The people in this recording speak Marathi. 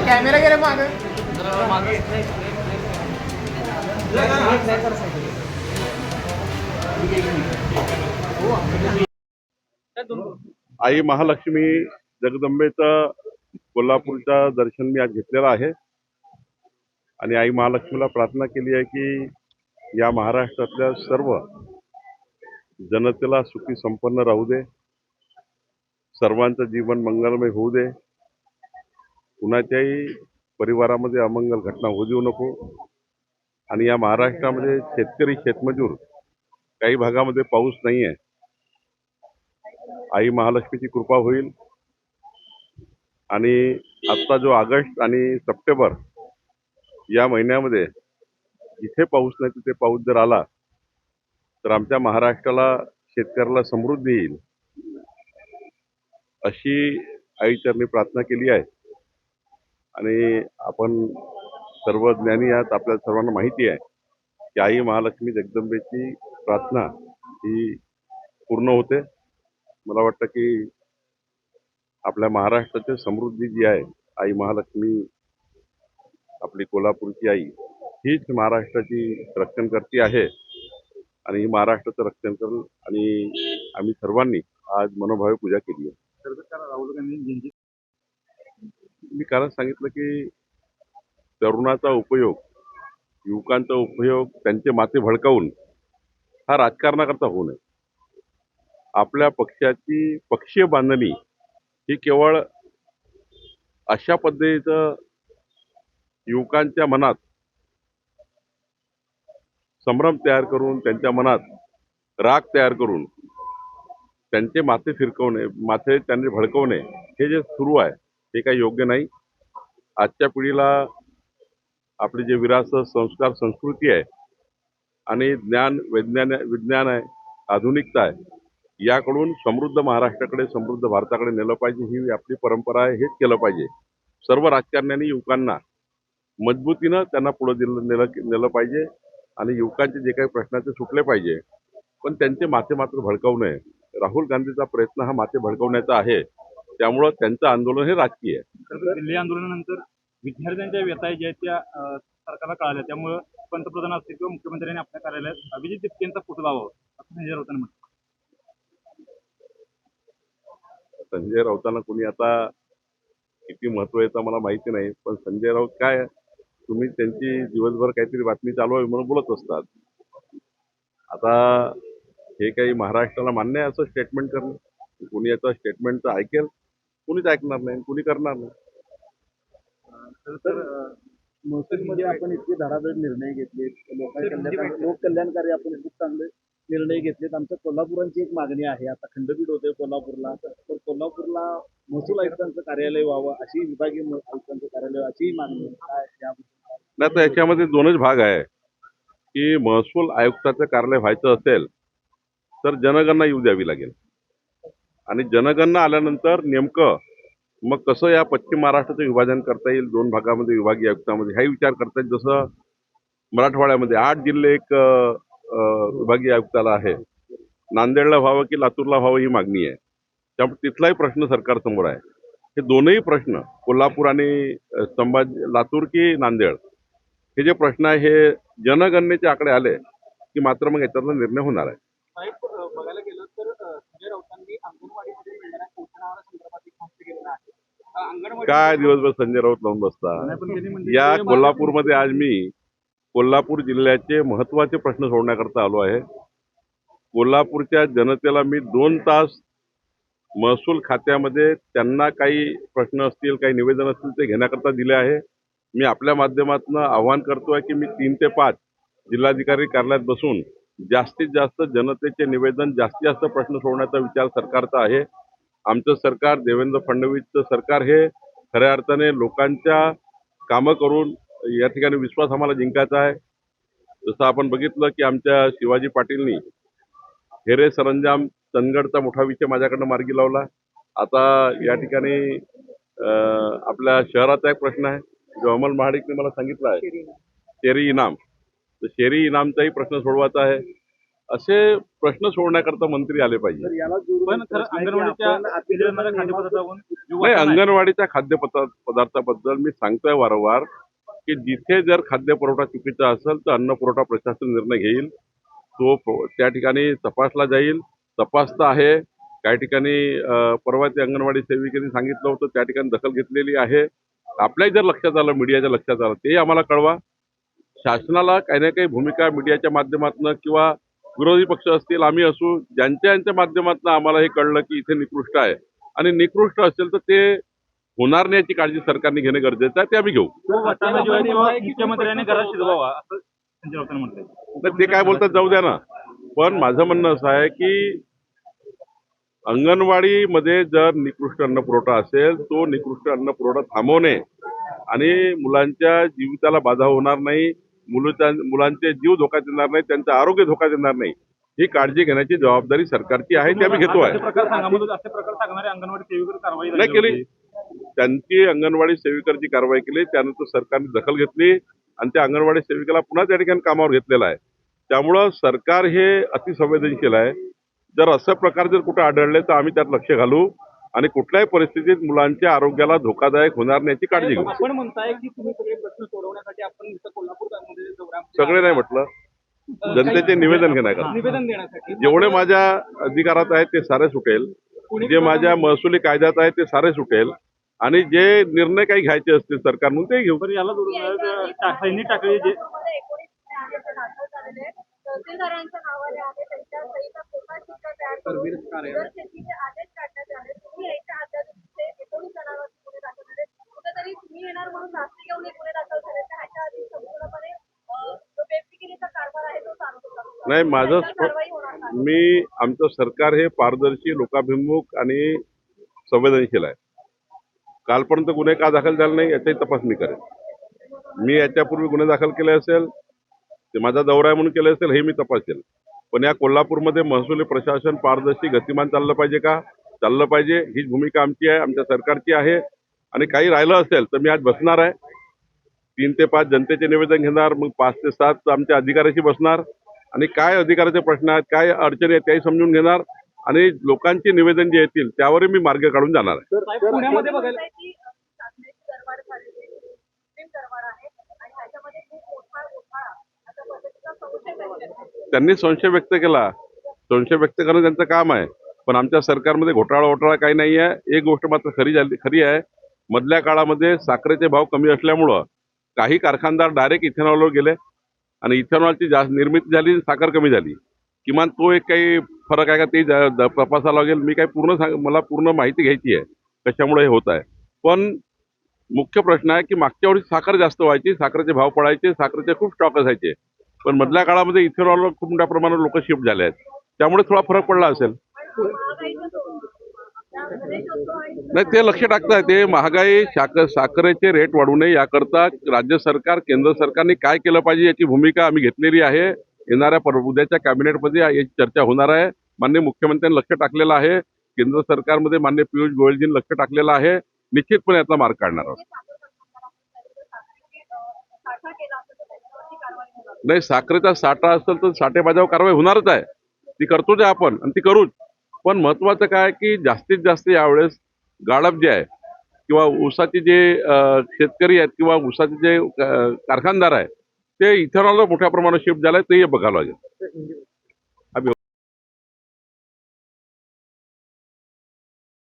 कॅमेरा गेले मागे आई महालक्ष्मी जगदंबेचं कोल्हापूरचं दर्शन मी आज घेतलेलं आहे आणि आई महालक्ष्मीला प्रार्थना केली आहे की या महाराष्ट्रातल्या सर्व जनतेला सुखी संपन्न राहू दे, सर्वांचं जीवन मंगलमय होऊ दे, कुणाच्याही परिवारामध्ये अमंगल घटना होऊ देऊ नको आणि या महाराष्ट्रामध्ये शेतकरी शेतमजूर काही भागामध्ये पाऊस नाही आहे, आई महालक्ष्मीची कृपा होईल आणि आत्ता जो ऑगस्ट आणि सप्टेंबर या महिन्यामध्ये जिथे पाऊस नाही तिथे पाऊस जर आला तर आमच्या महाराष्ट्राला शेतकऱ्याला समृद्धी येईल अशी आईचरणी प्रार्थना केली आहे. आणि आपण सर्व ज्ञानी आहात, आपल्या सर्वांना माहिती आहे की आई महालक्ष्मी जगदंबेची प्रार्थना ही पूर्ण होते. मला वाटतं की आपल्या महाराष्ट्राची समृद्धी जी आहे, आई महालक्ष्मी आपली कोल्हापूरची आई हीच महाराष्ट्राची रक्षण करते आहे आणि ही महाराष्ट्राचं रक्षण करेल आणि आम्ही सर्वांनी आज मनोभावे पूजा केली आहे. राहुल गांधी मी कारण सांगितलं की तरुणाचा उपयोग, युवकांचा उपयोग त्यांचे माथे भडकावून हा राजकारणाकरता होऊ नये. आपल्या पक्षाची पक्षीय बांधणी ही केवळ अशा पद्धतीचं युवकांच्या मनात संभ्रम तयार करून, त्यांच्या मनात राग तयार करून त्यांचे माथे फिरकवणे, माथे त्यांनी भडकवणे हे जे सुरू आहे हे काही योग्य नाही. आजच्या पिढीला आपली जे विरासत, संस्कार, संस्कृती आहे आणि विज्ञान आहे, आधुनिकता आहे, याकडून समृद्ध महाराष्ट्राकडे, समृद्ध भारताकडे नेलं पाहिजे. ही आपली परंपरा आहे, हेच केलं पाहिजे. सर्व राजकारण्यांनी युवकांना मजबूतीनं त्यांना पुढे नेलं पाहिजे आणि युवकांचे जे काही प्रश्नाचे सुटले पाहिजे, पण त्यांचे माथे मात्र भडकावू नये. राहुल गांधीचा प्रयत्न हा माथे भडकवण्याचा आहे, त्यामुळं त्यांचं आंदोलन हे राजकीय आहे. दिल्ली आंदोलनानंतर विद्यार्थ्यांच्या व्यथा ज्या त्या सरकारला कळाल्या, त्यामुळे पंतप्रधान असतील किंवा मुख्यमंत्र्यांनी आपल्या कार्यालयात अभिजित चिपकेंचा फोटो लावावा असं संजय राऊतांनी म्हटलं. संजय राऊतांना कोणी आता किती महत्व येतं मला माहिती नाही, पण संजय राऊत काय, तुम्ही त्यांची दिवसभर काहीतरी बातमी चालू आहे म्हणून बोलत असतात. आता हे काही महाराष्ट्राला मान्य आहे असं स्टेटमेंट करणं? कोणी याचं स्टेटमेंट तर ऐकेल, कोणीच ऐकणार नाही, कोणी करणार नाही. तर महसूलमध्ये आपण इतके धडाधड निर्णय घेतले, लोक कल्याणकारी आपण खूप चांगले निर्णय घेतलेत. आमच्या कोल्हापुरांची एक मागणी आहे, आता खंडपीठ होते कोल्हापूरला, तर कोल्हापूरला महसूल आयुक्तांचं कार्यालय व्हावं अशी, विभागीय आयुक्तांचं कार्यालय अशी मागणी काय नाही. तर याच्यामध्ये दोनच भाग आहे की महसूल आयुक्ताचं कार्यालय व्हायचं असेल तर जनगणना येऊ द्यावी लागेल आणि जनगणना आल्यानंतर नेमकं मग कसं या पश्चिम महाराष्ट्राचं विभाजन करता येईल, दोन भागामध्ये विभागीय आयुक्तामध्ये, हाही विचार करता येईल. जसं मराठवाड्यामध्ये 8 जिल्हे एक विभागीय आयुक्ताला आहे, नांदेडला व्हावं की लातूरला व्हावं ही मागणी आहे. त्यामुळे तिथलाही प्रश्न सरकारसमोर आहे. हे दोनही प्रश्न, कोल्हापूर आणि लातूर की नांदेड, हे जे प्रश्न आहे हे जनगणनेचे आकडे आले की मात्र मग याच्यातला निर्णय होणार आहे. बघायला गेलं तर संजय राऊतांनी अंगणवाडीमध्ये मिळणाऱ्या पोषणाहारा संदर्भात एक भाष्य केलेलं आहे. काय दिवसभर संजय राऊत लावून बसता. या कोल्हापूरमध्ये आज मी कोल्हापूर जिल्ह्याचे महत्वाचे प्रश्न सोडण्याकरता आलो आहे. कोल्हापूरच्या जनतेला मी 2 तास महसूल खात्यामध्ये त्यांना काही प्रश्न असतील, काही निवेदन असतील ते घेण्याकरता दिले आहे. मी आपल्या माध्यमातून आवाहन करतोय की मी 3 ते 5 जिल्हाधिकारी कार्यालयात बसून जास्तीत जास्त जनतेचे निवेदन, जास्तीत जास्त प्रश्न सोडण्याचा विचार सरकारचा आहे. आमचं सरकार, देवेंद्र फडणवीसचं सरकार हे खऱ्या अर्थाने लोकांच्या कामं करून या ठिकाणी विश्वास आम्हाला जिंकायचा आहे. जसं आपण बघितलं की आमच्या शिवाजी पाटीलनी हेरे सरंजाम चंदगडचा मोठा विषय माझ्याकडनं मार्गी लावला. आता या ठिकाणी आपल्या शहराचा एक प्रश्न आहे जो अमल महाडिकने मला सांगितला आहे, शेरी इनाम. तर शेरी इनामचाही प्रश्न सोडवायचा आहे. असे प्रश्न सोडण्याकरता मंत्री आले पाहिजे. तर याला जोडून पण खरं प्रश्न आहे की अंगणवाडीच्या आपण पिरियडमध्ये अतिक्रमण खाद्यपदार्थातून नाही, अंगणवाडीच्या खाद्यपदार्थाबद्दल मी सांगतोय वारंवार की जिथे जर खाद्यपुरवठा चुकीचा असेल तर अन्न पुरवठा प्रशासन निर्णय घेईल. तो त्या ठिकाणी तपासला जाईल. तपासता आहे. काही ठिकाणी परवा ते अंगणवाडी सेविकेने सांगितलं होतं, त्या ठिकाणी दखल घेतलेली आहे. आपल्याही जर लक्षात आलं, मीडियाच्या लक्षात आलं, ते आम्हाला कळवा. शासनाला काही ना काही भूमिका मीडियाच्या माध्यमातून किंवा विरोधी पक्ष असतील, आम्ही असू, ज्यांच्या माध्यमातून आम्हाला हे कळलं की इथे निकृष्ट आहे आणि निकृष्ट असेल तर ते होणार नाही याची काळजी सरकारने घेणं गरजेचं आहे. ते आम्ही घेऊ. तो वाटाणा जो आहे तो मुख्यमंत्र्यांनी घरात शिजवावा असं संजय राऊतांनी म्हटलंय. तर ते काय बोलतात जाऊ द्या ना. पण माझं म्हणणं असं आहे की अंगणवाडीमध्ये जर निकृष्ट अन्न पुरवठा असेल, तो निकृष्ट अन्न पुरवठा थांबवणे आणि मुलांच्या जीविताला बाधा होणार नाही, मुलांचे जीव धोक्यात येणार नाही, त्यांचं आरोग्य धोक्यात येणार नाही, ही काळजी घेण्याची जबाबदारी सरकारची आहे. ते आम्ही घेतो आहे. असे प्रकार सांगा, मग असे प्रकार सांगणारे अंगणवाडी सेविकर कारवाई नाही झाली केली. होती. त्यांची अंगणवाडी सेविकाची कारवाई केली, त्यानंतर सरकारने दखल घेतली आणि त्या अंगणवाडी सेविकेला पुन्हा त्या ठिकाणी कामावर घेतलेलं आहे. त्यामुळं सरकार हे अतिसंवेदनशील आहे. जर असं प्रकार जर कुठे आढळले तर आम्ही त्यात लक्ष घालू आणि कुठल्याही परिस्थितीत मुलांच्या आरोग्याला धोकादायक होणार नाही याची काळजी घेऊ. आपण म्हणताय की तुम्ही सगळे प्रश्न सोडवण्यासाठी आपण इथं कोल्हापूरमध्ये दौरा सगळे नाही म्हटलं, जनतेचे निवेदन घेण्याकरता निवेदन देण्यासाठी जेवढे माझ्या अधिकारात आहे ते सारे सुटेल, जे माझ्या महसुली कायद्यात आहे ते सारे सुटेल आणि जे निर्णय काही घ्यायचे असतील सरकारकडून ते घेऊ. बरं, याला सैनिक टाकळी जे तहसीलदारांच्या नावाने आहे त्यांच्या सहित कोटा शिक्का तयार करून जर शेतीचे आदेश काढण्यात आले, तुम्ही यायच्या आधारे 19 जणांवर गुन्हे दाखल झाले. कुठेतरी तुम्ही येणार म्हणून रात्री घेऊन गुन्हे दाखल झाले, तर ह्याच्या आधी संपूर्णपणे जो बेफिकिरीचा कारभार आहे तो चालू होता. नाही, माझं कारवाई होणार नाही. मी आमचं सरकार हे पारदर्शी, लोकाभिमुख आणि संवेदनशील आहे. कालपर्यंत गुन्हे का दाखल झाले नाही याचाही तपास मी करेन. मी याच्यापूर्वी गुन्हे दाखल केले असेल, ते माझा दौरा आहे म्हणून केले असेल, हे मी तपासेल. पण या कोल्हापूरमध्ये महसुली प्रशासन पारदर्शी, गतिमान चाललं पाहिजे का? चाललं पाहिजे. हीच भूमिका आमची आहे, आमच्या सरकारची आहे. आणि काही राहिलं असेल तर मी आज बसणार आहे. 3 ते 5 जनतेचे निवेदन घेणार, मग 5 ते 7 आमच्या अधिकाऱ्याशी बसणार आणि काय अधिकाराचे प्रश्न आहेत, काय अडचणी आहेत त्याही समजून घेणार आणि लोकांची निवेदन जे येतील त्यावरही मी मार्ग काढून जाणार आहे. पुण्यामध्ये बघायला शासनाची दरबार झालेली आहे, कृत्रिम दरबार आहे आणि ह्याच्यामध्ये खूप मोठा घोटाळा अशा पद्धतीचा संशय व्यक्त केला. त्यांनी संशय व्यक्त केला. संशय व्यक्त करणं त्यांचं काम आहे. पण आमच्या सरकारमध्ये घोटाळा काही नाही आहे. एक गोष्ट मात्र खरी आहे. मधल्या काळामध्ये साखरेचे भाव कमी असल्यामुळं काही कारखानदार डायरेक्ट इथेनॉलवर गेले आणि इथेनॉलची जास्त निर्मिती झाली, साखर कमी झाली. किमान तो एक काही फरक आहे का ते तपासायला लागेल. मी काही मला पूर्ण माहिती घ्यायची आहे कशामुळे हे होत आहे. पण मुख्य प्रश्न आहे की मागच्या वर्षी साखर जास्त व्हायची, साखरेचे भाव पडायचे, साखरेचे खूप स्टॉक असायचे. पण मधल्या काळामध्ये इथेनॉलवर खूप मोठ्या प्रमाणात लोक शिफ्ट झाले आहेत. त्यामुळे थोडा फरक पडला असेल. नाही, ते लक्ष टाकताय. ते महागाई, साखरेचे रेट वाढू नये याकरता राज्य सरकार, केंद्र सरकारने काय केलं पाहिजे याची भूमिका आम्ही घेतलेली आहे. येणाऱ्या उद्याच्या कॅबिनेटमध्ये याची चर्चा होणार आहे. माननीय मुख्यमंत्र्यांनी लक्ष टाकलेलं आहे. केंद्र सरकारमध्ये माननीय पियुष गोयलजींनी लक्ष टाकलेलं आहे. निश्चितपणे यातला मार्ग काढणार आहोत. नाही, साखरेचा साठा असेल तर साठेबाजावर कारवाई होणारच आहे. ती करतोच आहे आपण आणि ती करूच. पण महत्वाचं काय की जास्तीत जास्त यावेळेस गाळप जे आहे किंवा ऊसाचे जे शेतकरी आहेत किंवा ऊसाचे जे कारखानदार आहेत ते इथेनॉलवर मोठ्या प्रमाणात शिफ्ट झाले, तेही बघावं लागेल.